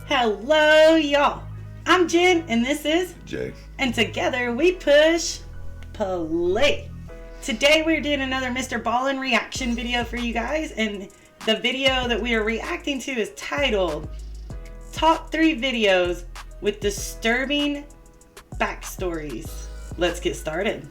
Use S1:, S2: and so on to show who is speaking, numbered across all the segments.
S1: Hello, y'all. I'm Jen, and this is
S2: Jay.
S1: And together we push play. Today we're doing another Mr. Ballen reaction video for you guys, and the video that we are reacting to is titled Top 3 Videos with Disturbing Backstories. Let's get started.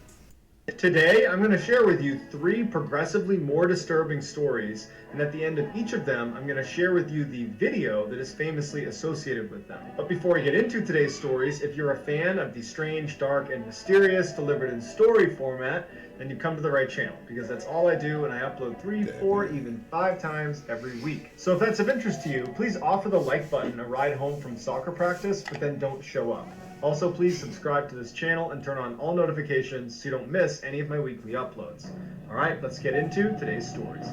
S3: Today, I'm going to share with you 3 progressively more disturbing stories, and at the end of each of them, I'm going to share with you the video that is famously associated with them. But before we get into today's stories, if you're a fan of the strange, dark, and mysterious delivered in story format, then you've come to the right channel, because that's all I do, and I upload 3, 4, even 5 times every week. So if that's of interest to you, please offer the like button a ride home from soccer practice, but then don't show up. Also, please subscribe to this channel and turn on all notifications so you don't miss any of my weekly uploads. Alright, let's get into today's stories.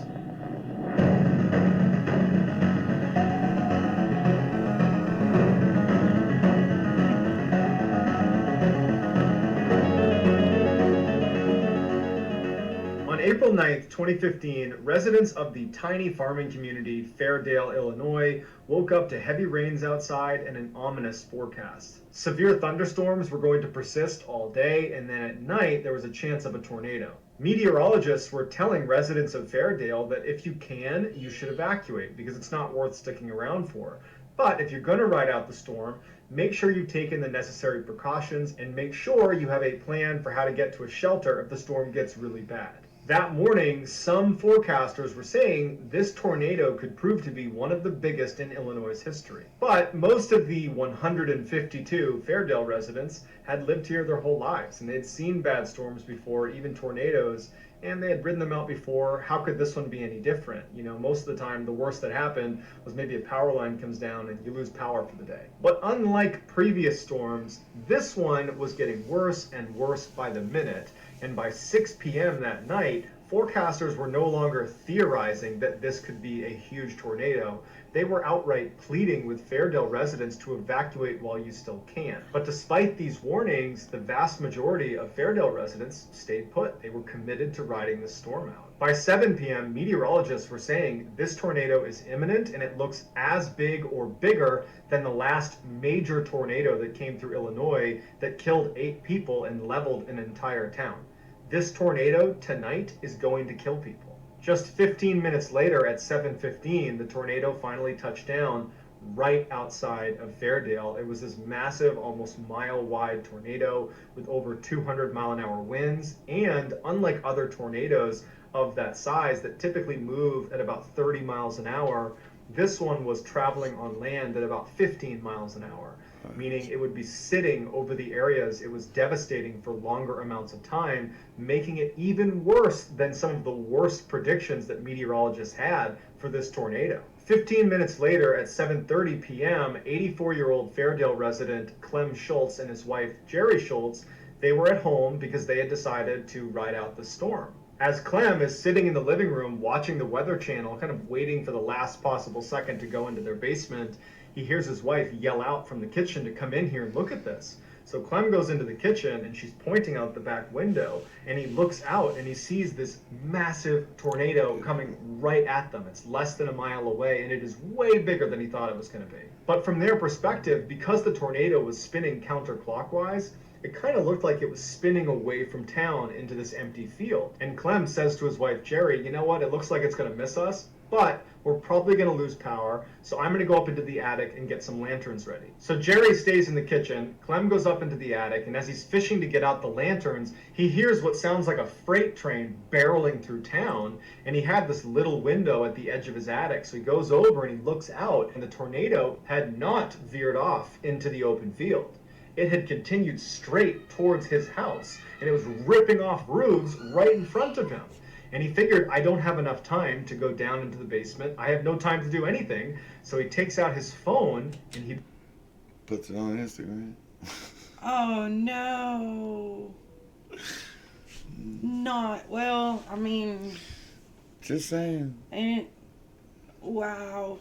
S3: On April 9th, 2015, residents of the tiny farming community Fairdale, Illinois, woke up to heavy rains outside and an ominous forecast. Severe thunderstorms were going to persist all day, and then at night there was a chance of a tornado. Meteorologists were telling residents of Fairdale that if you can, you should evacuate because it's not worth sticking around for. But if you're going to ride out the storm, make sure you've taken the necessary precautions and make sure you have a plan for how to get to a shelter if the storm gets really bad. That morning, some forecasters were saying this tornado could prove to be one of the biggest in Illinois' history. But most of the 152 Fairdale residents had lived here their whole lives, and they had seen bad storms before, even tornadoes, and they had ridden them out before. How could this one be any different? You know, most of the time, the worst that happened was maybe a power line comes down and you lose power for the day. But unlike previous storms, this one was getting worse and worse by the minute. And by 6 p.m. that night, forecasters were no longer theorizing that this could be a huge tornado. They were outright pleading with Fairdale residents to evacuate while you still can. But despite these warnings, the vast majority of Fairdale residents stayed put. They were committed to riding the storm out. By 7 p.m., meteorologists were saying this tornado is imminent and it looks as big or bigger than the last major tornado that came through Illinois that killed 8 people and leveled an entire town. This tornado tonight is going to kill people. Just 15 minutes later at 7:15, the tornado finally touched down right outside of Fairdale. It was this massive, almost mile-wide tornado with over 200-mile-an-hour winds, and unlike other tornadoes of that size that typically move at about 30 miles an hour, this one was traveling on land at about 15 miles an hour. Meaning it would be sitting over the areas. It was devastating for longer amounts of time, making it even worse than some of the worst predictions that meteorologists had for this tornado. 15 minutes later at 7:30 p.m., 84-year-old Fairdale resident Clem Schultz and his wife Jerry Schultz, they were at home because they had decided to ride out the storm. As Clem is sitting in the living room watching the Weather Channel, kind of waiting for the last possible second to go into their basement, he hears his wife yell out from the kitchen to come in here and look at this. So Clem goes into the kitchen and she's pointing out the back window, and he looks out and he sees this massive tornado coming right at them. It's less than a mile away and it is way bigger than he thought it was going to be. But from their perspective, because the tornado was spinning counterclockwise, it kind of looked like it was spinning away from town into this empty field. And Clem says to his wife Jerry, you know what, it looks like it's going to miss us, but we're probably going to lose power, so I'm going to go up into the attic and get some lanterns ready. So Jerry stays in the kitchen, Clem goes up into the attic, and as he's fishing to get out the lanterns, he hears what sounds like a freight train barreling through town, and he had this little window at the edge of his attic, so he goes over and he looks out, and the tornado had not veered off into the open field. It had continued straight towards his house, and it was ripping off roofs right in front of him. And he figured, I don't have enough time to go down into the basement. I have no time to do anything. So he takes out his phone and he
S2: puts it on Instagram.
S1: Oh no. Not well, I mean,
S2: just saying.
S1: And wow.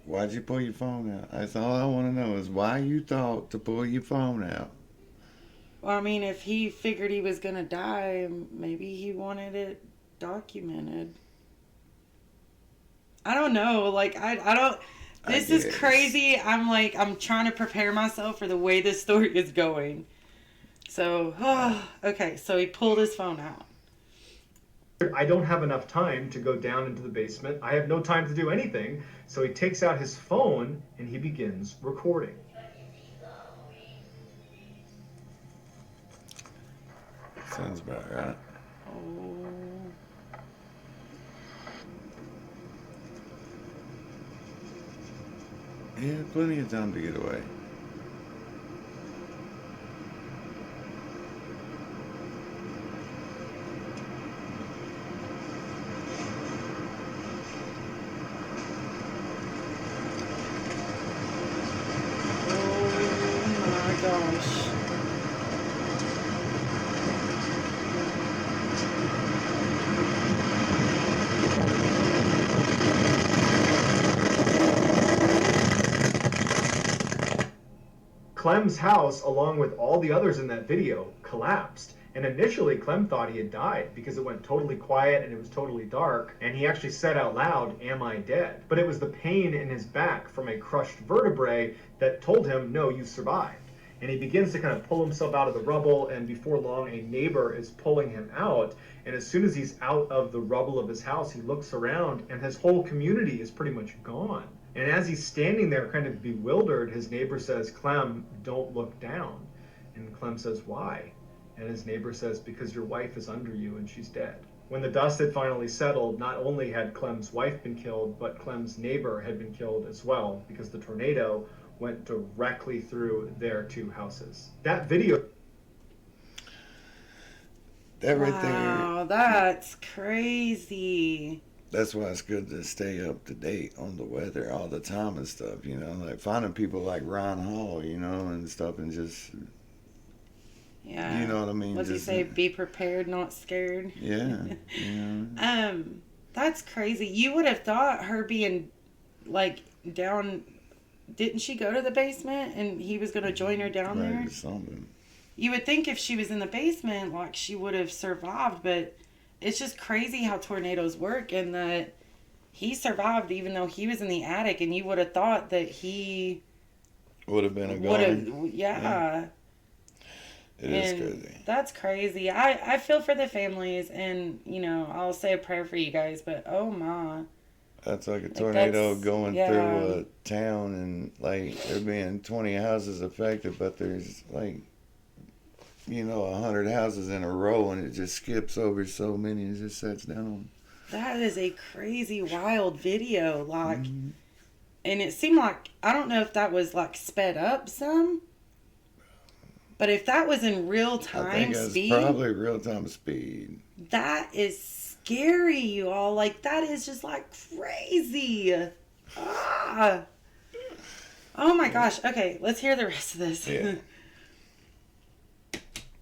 S2: Why'd you pull your phone out? That's all I want to know is why you thought to pull your phone out.
S1: Well, I mean, if he figured he was going to die, maybe he wanted it documented. I don't know. Like, I don't... This is crazy. I'm trying to prepare myself for the way this story is going. So, okay, so he pulled his phone out.
S3: I don't have enough time to go down into the basement. I have no time to do anything. So he takes out his phone and he begins recording.
S2: Sounds about right.
S1: Oh.
S2: Yeah, plenty of time to get away.
S1: Oh my gosh.
S3: Clem's house, along with all the others in that video, collapsed. And initially, Clem thought he had died because it went totally quiet and it was totally dark. And he actually said out loud, "Am I dead?" But it was the pain in his back from a crushed vertebrae that told him, "No, you survived." And he begins to kind of pull himself out of the rubble, and before long, a neighbor is pulling him out. And as soon as he's out of the rubble of his house, he looks around, and his whole community is pretty much gone. And as he's standing there kind of bewildered, his neighbor says, "Clem, don't look down." And Clem says, "Why?" And his neighbor says, "Because your wife is under you and she's dead." When the dust had finally settled, not only had Clem's wife been killed, but Clem's neighbor had been killed as well, because the tornado went directly through their two houses. That video...
S2: That right
S1: Wow,
S2: there.
S1: that's crazy.
S2: That's why it's good to stay up to date on the weather all the time and stuff, you know, like finding people like Ron Hall, you know, and stuff, and just,
S1: Yeah.
S2: you know what I mean?
S1: What does he
S2: Just,
S1: say? Be prepared, not scared.
S2: Yeah, you know.
S1: That's crazy. You would have thought her being like down. Didn't she go to the basement and he was going to join her down there?
S2: Or something.
S1: You would think if she was in the basement, like she would have survived, but it's just crazy how tornadoes work, and that he survived even though he was in the attic, and you would have thought that he
S2: Would have been a
S1: would have,
S2: goner.
S1: yeah.
S2: It is crazy.
S1: That's crazy. I feel for the families, and you know, I'll say a prayer for you guys, but oh my.
S2: That's like a tornado going through
S1: yeah.
S2: a town, and like there being 20 houses affected, but there's like, you know, 100 houses in a row, and it just skips over so many and just sets down.
S1: That is a crazy, wild video. Like, and it seemed like, I don't know if that was like sped up some, but if that was in real time
S2: I think it's
S1: speed,
S2: probably real time speed.
S1: that is scary, you all. Like, that is just like crazy. Ah. Oh my gosh. Okay, let's hear the rest of this.
S2: Yeah.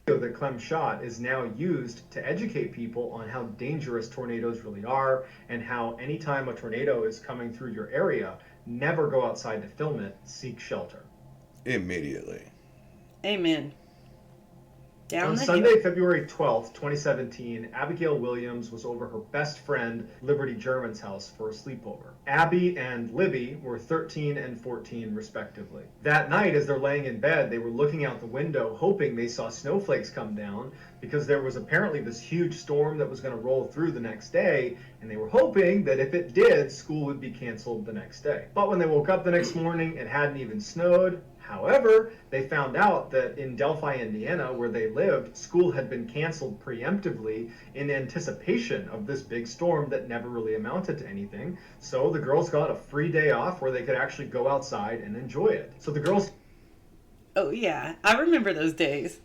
S3: that Clem shot is now used to educate people on how dangerous tornadoes really are, and how anytime a tornado is coming through your area, never go outside to film it, seek shelter.
S2: Immediately.
S1: Amen. Down
S3: On
S1: the
S3: Sunday,
S1: hill.
S3: February 12th, 2017, Abigail Williams was over her best friend, Liberty German's house for a sleepover. Abby and Libby were 13 and 14, respectively. That night, as they're laying in bed, they were looking out the window, hoping they saw snowflakes come down, because there was apparently this huge storm that was going to roll through the next day, and they were hoping that if it did, school would be canceled the next day. But when they woke up the next morning, it hadn't even snowed. However, they found out that in Delphi, Indiana, where they lived, school had been canceled preemptively in anticipation of this big storm that never really amounted to anything. So the girls got a free day off where they could actually go outside and enjoy it. So the girls...
S1: Oh, yeah. I remember those days.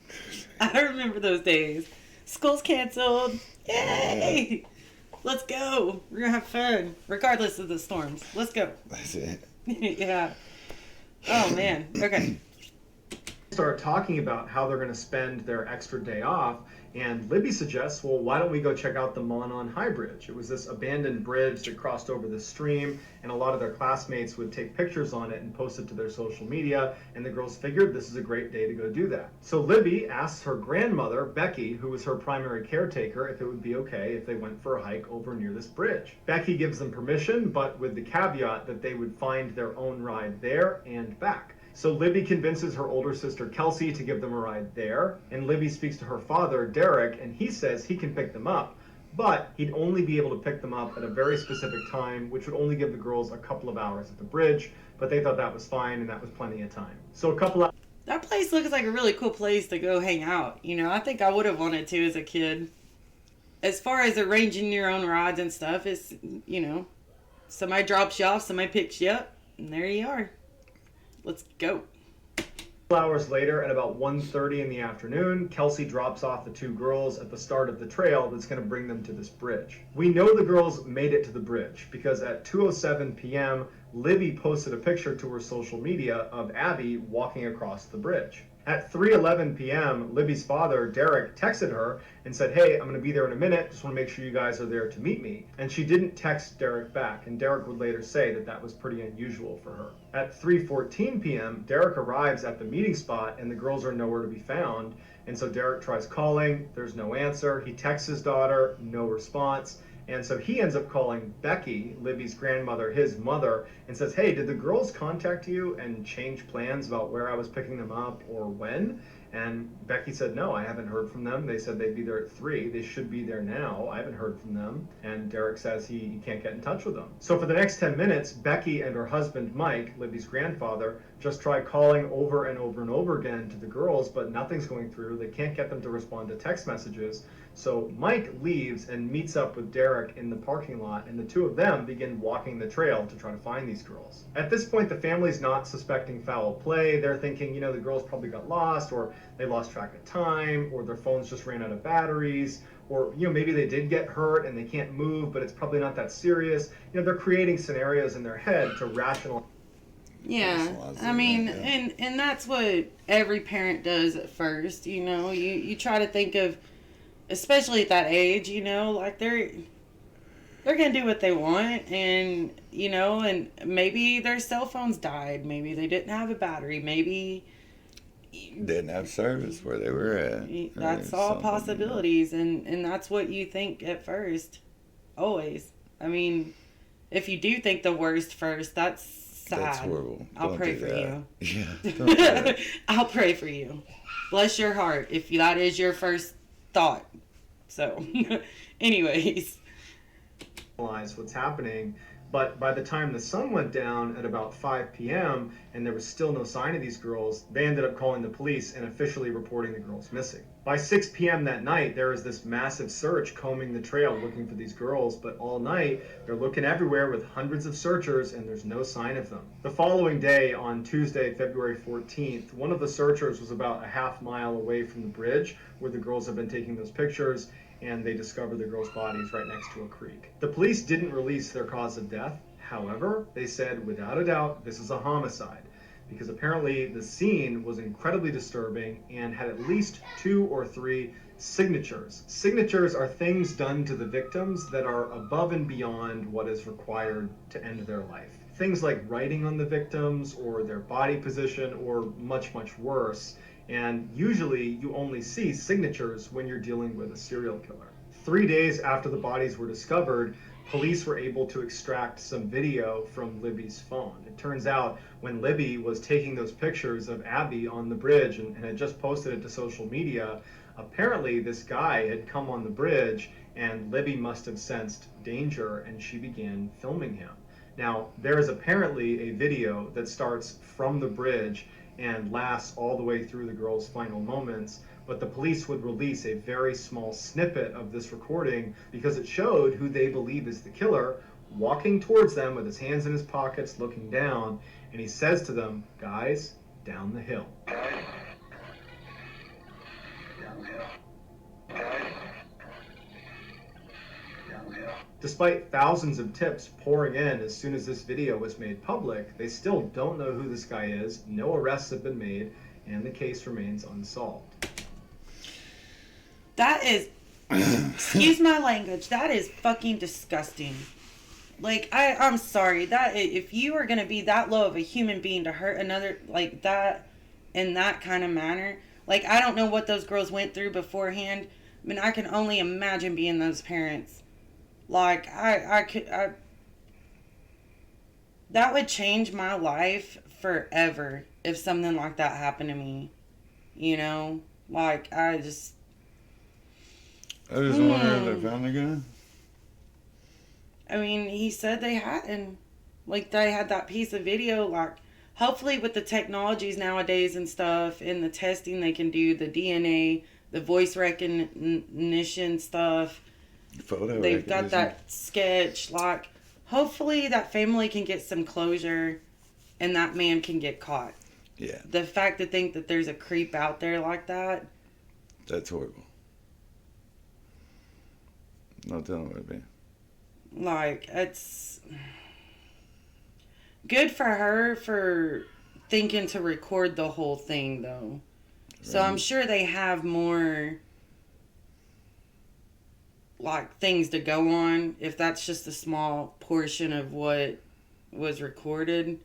S1: I remember those days. School's canceled. Yay! Let's go. We're going to have fun, regardless of the storms. Let's go.
S2: That's it.
S1: Yeah. Oh, man. Okay.
S3: start talking about how they're going to spend their extra day off, And Libby suggests, well, why don't we go check out the Monon High Bridge? It was this abandoned bridge that crossed over the stream, and a lot of their classmates would take pictures on it and post it to their social media, and the girls figured this is a great day to go do that. So Libby asks her grandmother, Becky, who was her primary caretaker, if it would be okay if they went for a hike over near this bridge. Becky gives them permission, but with the caveat that they would find their own ride there and back. So Libby convinces her older sister Kelsey to give them a ride there, and Libby speaks to her father, Derek, and he says he can pick them up, but he'd only be able to pick them up at a very specific time, which would only give the girls a couple of hours at the bridge, but they thought that was fine and that was plenty of time. So a couple of...
S1: That place looks like a really cool place to go hang out. You know, I think I would have wanted to as a kid. As far as arranging your own rides and stuff, it's, you know, somebody drops you off, somebody picks you up, and there you are. Let's go.
S3: Hours later, at about 1:30 in the afternoon, Kelsey drops off the two girls at the start of the trail that's going to bring them to this bridge. We know the girls made it to the bridge because at 2:07 p.m., Libby posted a picture to her social media of Abby walking across the bridge. At 3:11 p.m., Libby's father, Derek, texted her and said, hey, I'm going to be there in a minute. Just want to make sure you guys are there to meet me. And she didn't text Derek back, and Derek would later say that that was pretty unusual for her. At 3:14 p.m., Derek arrives at the meeting spot, and the girls are nowhere to be found. And so Derek tries calling. There's no answer. He texts his daughter. No response. And so he ends up calling Becky, Libby's grandmother, his mother, and says, hey, did the girls contact you and change plans about where I was picking them up or when? And Becky said, no, I haven't heard from them. They said they'd be there at 3. They should be there now. I haven't heard from them. And Derek says he can't get in touch with them. So for the next 10 minutes, Becky and her husband, Mike, Libby's grandfather, just try calling over and over and over again to the girls, but nothing's going through. They can't get them to respond to text messages. So Mike leaves and meets up with Derek in the parking lot, and the two of them begin walking the trail to try to find these girls. At this point, the family's not suspecting foul play. They're thinking, you know, the girls probably got lost, or they lost track of time, or their phones just ran out of batteries, or, you know, maybe they did get hurt and they can't move, but it's probably not that serious. You know, they're creating scenarios in their head to rationalize.
S1: Yeah, I mean, and that's what every parent does at first, you know. You try to think of, especially at that age, you know, like they're gonna do what they want, and, you know, and maybe their cell phones died, maybe they didn't have a battery, maybe
S2: didn't have service where they were at.
S1: That's all possibilities, and that's what you think at first, always. I mean, if you do think the worst first, that's sad.
S2: That's horrible.
S1: I'll pray for you.
S2: Yeah, don't do that.
S1: I'll pray for you. Bless your heart if that is your first thought. So, anyways.
S3: What's happening, but by the time the sun went down at about 5 p.m. and there was still no sign of these girls, they ended up calling the police and officially reporting the girls missing. By 6 p.m. that night, there was this massive search combing the trail looking for these girls, but all night they're looking everywhere with hundreds of searchers and there's no sign of them. The following day, on Tuesday, February 14th, one of the searchers was about a half mile away from the bridge where the girls have been taking those pictures, and they discovered the girls' bodies right next to a creek. The police didn't release their cause of death. However, they said without a doubt this is a homicide, because apparently the scene was incredibly disturbing and had at least 2 or 3 signatures. Signatures are things done to the victims that are above and beyond what is required to end their life. Things like writing on the victims or their body position, or much, much worse. And usually you only see signatures when you're dealing with a serial killer. 3 days after the bodies were discovered, police were able to extract some video from Libby's phone. It turns out when Libby was taking those pictures of Abby on the bridge and had just posted it to social media, apparently this guy had come on the bridge and Libby must have sensed danger and she began filming him. Now, there is apparently a video that starts from the bridge and lasts all the way through the girls' final moments, but the police would release a very small snippet of this recording because it showed who they believe is the killer walking towards them with his hands in his pockets looking down, and he says to them, guys, down the hill. Despite thousands of tips pouring in as soon as this video was made public, they still don't know who this guy is, no arrests have been made, and the case remains unsolved.
S1: That is, excuse my language, that is fucking disgusting. Like, I'm sorry, that if you are gonna be that low of a human being to hurt another like that in that kind of manner, like, I don't know what those girls went through beforehand. I mean, I can only imagine being those parents. Like, that would change my life forever if something like that happened to me. You know? Like,
S2: I just wonder if they found the guy.
S1: I mean, he said they hadn't. Like, they had that piece of video. Like, hopefully with the technologies nowadays and stuff and the testing they can do, the DNA, the voice recognition stuff. They've got that sketch. Like, hopefully that family can get some closure and that man can get caught.
S2: Yeah.
S1: The fact to think that there's a creep out there like that.
S2: That's horrible. No telling what it'd be.
S1: Like, it's good for her for thinking to record the whole thing, though. Right. So I'm sure they have more, like, things to go on if that's just a small portion of what was recorded.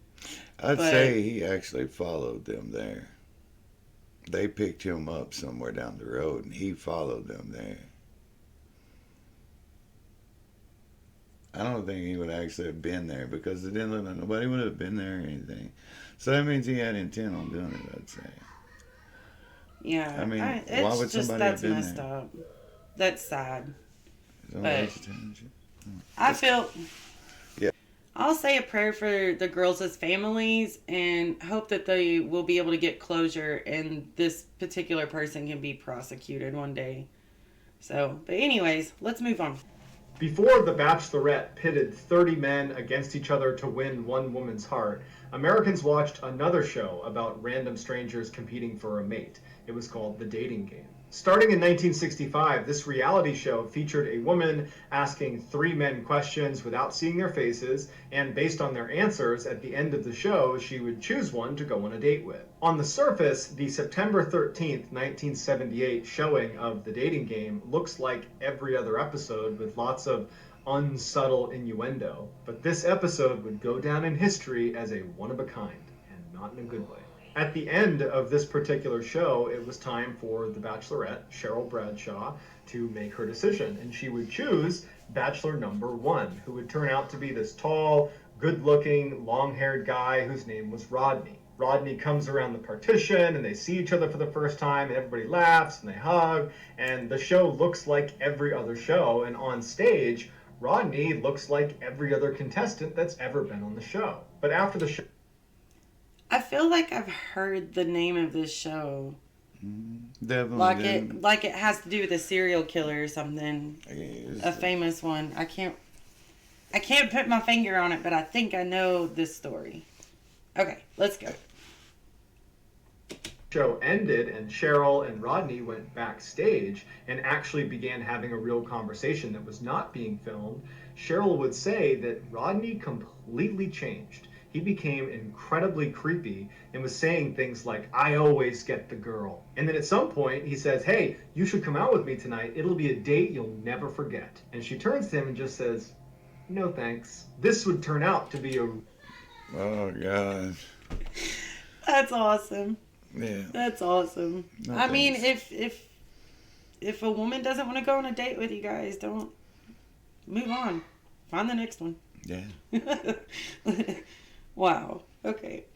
S2: I'd say he actually followed them there. They picked him up somewhere down the road, and he followed them there. I don't think he would actually have been there because it didn't look like nobody would have been there or anything. So that means he had intent on doing it, I'd say.
S1: Yeah.
S2: I mean, why would somebody have been there? That's messed up.
S1: That's sad.
S2: But
S1: I feel...
S2: Yeah.
S1: I'll say a prayer for the girls' families and hope that they will be able to get closure and this particular person can be prosecuted one day. So, but anyways, let's move on.
S3: Before The Bachelorette pitted 30 men against each other to win one woman's heart, Americans watched another show about random strangers competing for a mate. It was called The Dating Game. Starting in 1965, this reality show featured a woman asking 3 men questions without seeing their faces, and based on their answers, at the end of the show, she would choose one to go on a date with. On the surface, the September 13th, 1978 showing of The Dating Game looks like every other episode with lots of unsubtle innuendo, but this episode would go down in history as a one-of-a-kind, and not in a good way. At the end of this particular show, it was time for the Bachelorette, Cheryl Bradshaw, to make her decision. And she would choose Bachelor number 1, who would turn out to be this tall, good-looking, long-haired guy whose name was Rodney. Rodney comes around the partition, and they see each other for the first time, and everybody laughs, and they hug, and the show looks like every other show. And on stage, Rodney looks like every other contestant that's ever been on the show. But after the show...
S1: I feel like I've heard the name of this show.
S2: Definitely.
S1: Like it has to do with a serial killer or something. A famous one. I can't put my finger on it, but I think I know this story. Okay, let's go.
S3: Show ended and Cheryl and Rodney went backstage and actually began having a real conversation that was not being filmed. Cheryl would say that Rodney completely changed. He became incredibly creepy and was saying things like, "I always get the girl." And then at some point he says, "Hey, you should come out with me tonight. It'll be a date you'll never forget." And she turns to him and just says, "No thanks." This would turn out to be a...
S2: Oh, God.
S1: That's awesome.
S2: Yeah.
S1: That's awesome.
S2: No
S1: I mean,
S2: thanks.
S1: if a woman doesn't want to go on a date with you guys, don't move on. Find the next one.
S2: Yeah.
S1: Wow. Okay.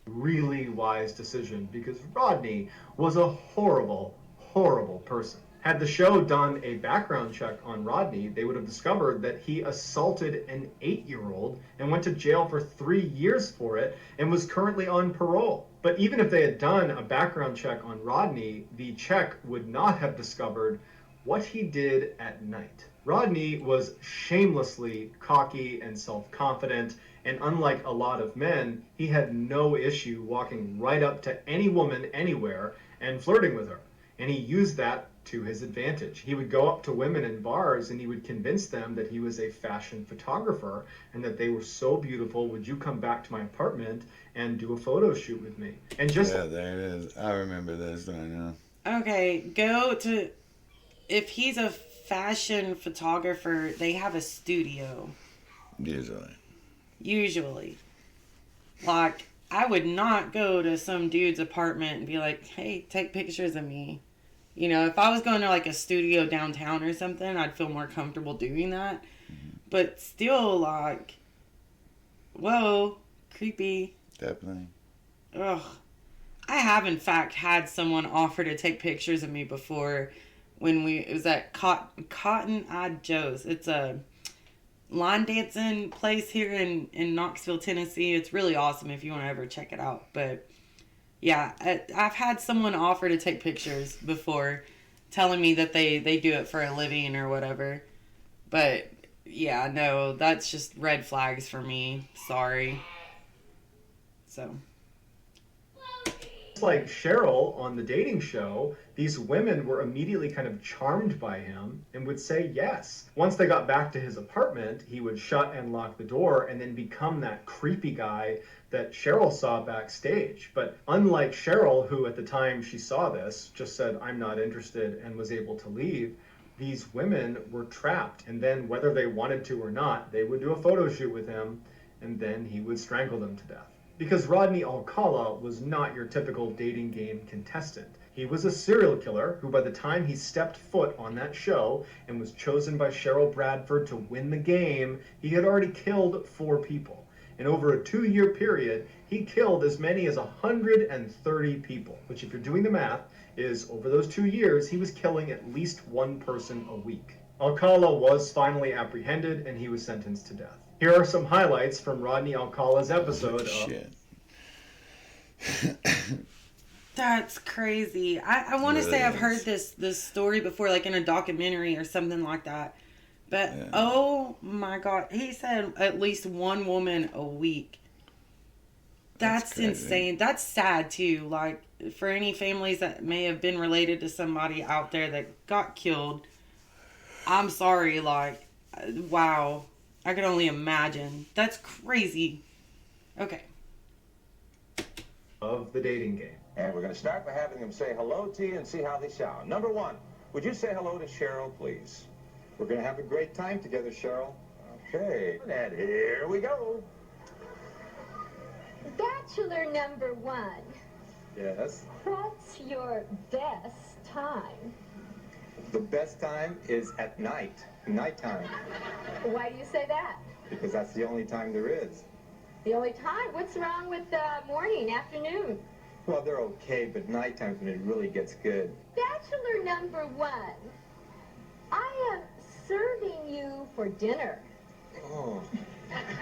S3: Really wise decision because Rodney was a horrible, horrible person. Had the show done a background check on Rodney, they would have discovered that he assaulted an 8-year-old and went to jail for 3 years for it and was currently on parole. But even if they had done a background check on Rodney, the check would not have discovered what he did at night. Rodney was shamelessly cocky and self-confident, and unlike a lot of men, he had no issue walking right up to any woman anywhere and flirting with her. And he used that to his advantage. He would go up to women in bars and he would convince them that he was a fashion photographer and that they were so beautiful, would you come back to my apartment and do a photo shoot with me? And just...
S2: Yeah, there it is. I remember this right now.
S1: Okay, if he's a fashion photographer, they have a studio. Usually. Like, I would not go to some dude's apartment and be like, hey, take pictures of me. You know, if I was going to like a studio downtown or something, I'd feel more comfortable doing that. Mm-hmm. But still, like, whoa, creepy.
S2: Definitely.
S1: Ugh. I have, in fact, had someone offer to take pictures of me before when it was at Cotton Eye Joe's. It's a line dancing place here in Knoxville, Tennessee. It's really awesome if you want to ever check it out. But yeah, I've had someone offer to take pictures before, telling me that they do it for a living or whatever. But yeah, no, that's just red flags for me. Sorry. So.
S3: Like Cheryl on the dating show, these women were immediately kind of charmed by him and would say yes. Once they got back to his apartment, he would shut and lock the door and then become that creepy guy that Cheryl saw backstage. But unlike Cheryl, who at the time she saw this just said, I'm not interested, and was able to leave, these women were trapped. And then whether they wanted to or not, they would do a photo shoot with him, and then he would strangle them to death. Because Rodney Alcala was not your typical dating game contestant. He was a serial killer who, by the time he stepped foot on that show and was chosen by Cheryl Bradford to win the game, he had already killed 4 people. And over a 2-year period, he killed as many as 130 people, which, if you're doing the math, is over those 2 years, he was killing at least 1 person a week. Alcala was finally apprehended and he was sentenced to death. Here are some highlights from Rodney Alcala's episode
S2: Shit.
S1: That's crazy. I want to say I've heard this story before, like in a documentary or something like that. But yeah. Oh my God, he said at least 1 woman a week. That's insane. That's sad too. Like, for any families that may have been related to somebody out there that got killed, I'm sorry. Like, wow. I can only imagine. That's crazy. Okay.
S3: Of the dating game.
S4: And we're going to start by having them say hello to you and see how they sound. Number 1, would you say hello to Cheryl, please? We're going to have a great time together, Cheryl. Okay. And here we go.
S5: Bachelor number 1.
S4: Yes?
S5: What's your best time?
S4: The best time is at night. Nighttime.
S5: Why do you say that?
S4: Because that's the only time there is.
S5: The only time? What's wrong with morning, afternoon?
S4: Well, they're okay, but nighttime's when it really gets good.
S5: Bachelor number 1. I am serving you for dinner.
S4: Oh.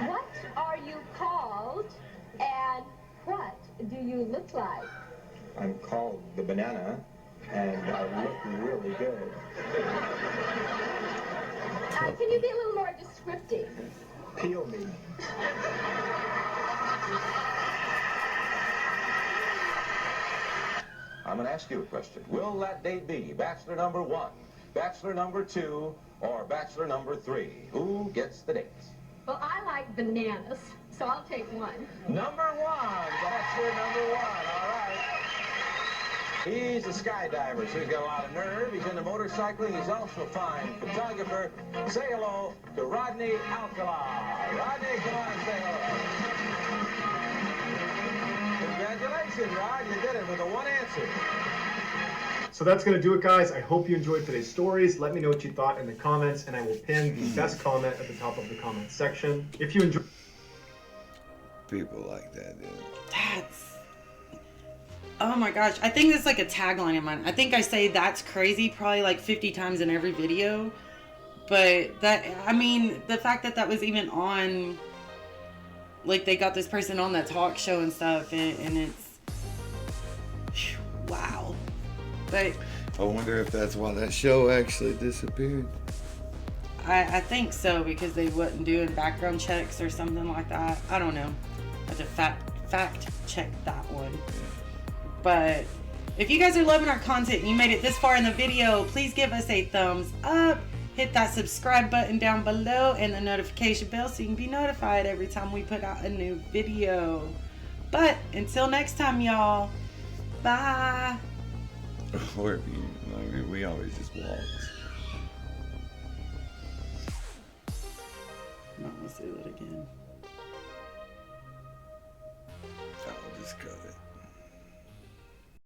S5: What are you called, and what do you look like?
S4: I'm called the banana, and I look really good.
S5: Can you be a little more descriptive?
S4: Peel me. I'm going to ask you a question. Will that date be bachelor number 1, bachelor number 2, or bachelor number 3? Who gets the dates?
S5: Well, I like bananas, so I'll take 1.
S4: Number 1, bachelor number 1, all right. He's a skydiver, so he's got a lot of nerve. He's into motorcycling. He's also a fine photographer. Say hello to Rodney Alcala. Rodney, come on and say hello. Congratulations, Rod. You did it with a 1 answer.
S3: So that's going to do it, guys. I hope you enjoyed today's stories. Let me know what you thought in the comments, and I will pin the best comment at the top of the comment section. If you enjoyed...
S2: People like that, dude.
S1: That's... Oh my gosh, I think that's like a tagline of mine. I think I say that's crazy probably like 50 times in every video. But that, I mean, the fact that was even on, like, they got this person on that talk show and stuff, and it's, wow. But
S2: I wonder if that's why that show actually disappeared.
S1: I think so, because they wasn't doing background checks or something like that. I don't know. I have to fact check that one. But if you guys are loving our content and you made it this far in the video, please give us a thumbs up. Hit that subscribe button down below and the notification bell so you can be notified every time we put out a new video. But until next time, y'all. Bye.
S2: Or if you, we always just walk.
S1: do it again.
S2: I'll just cut it.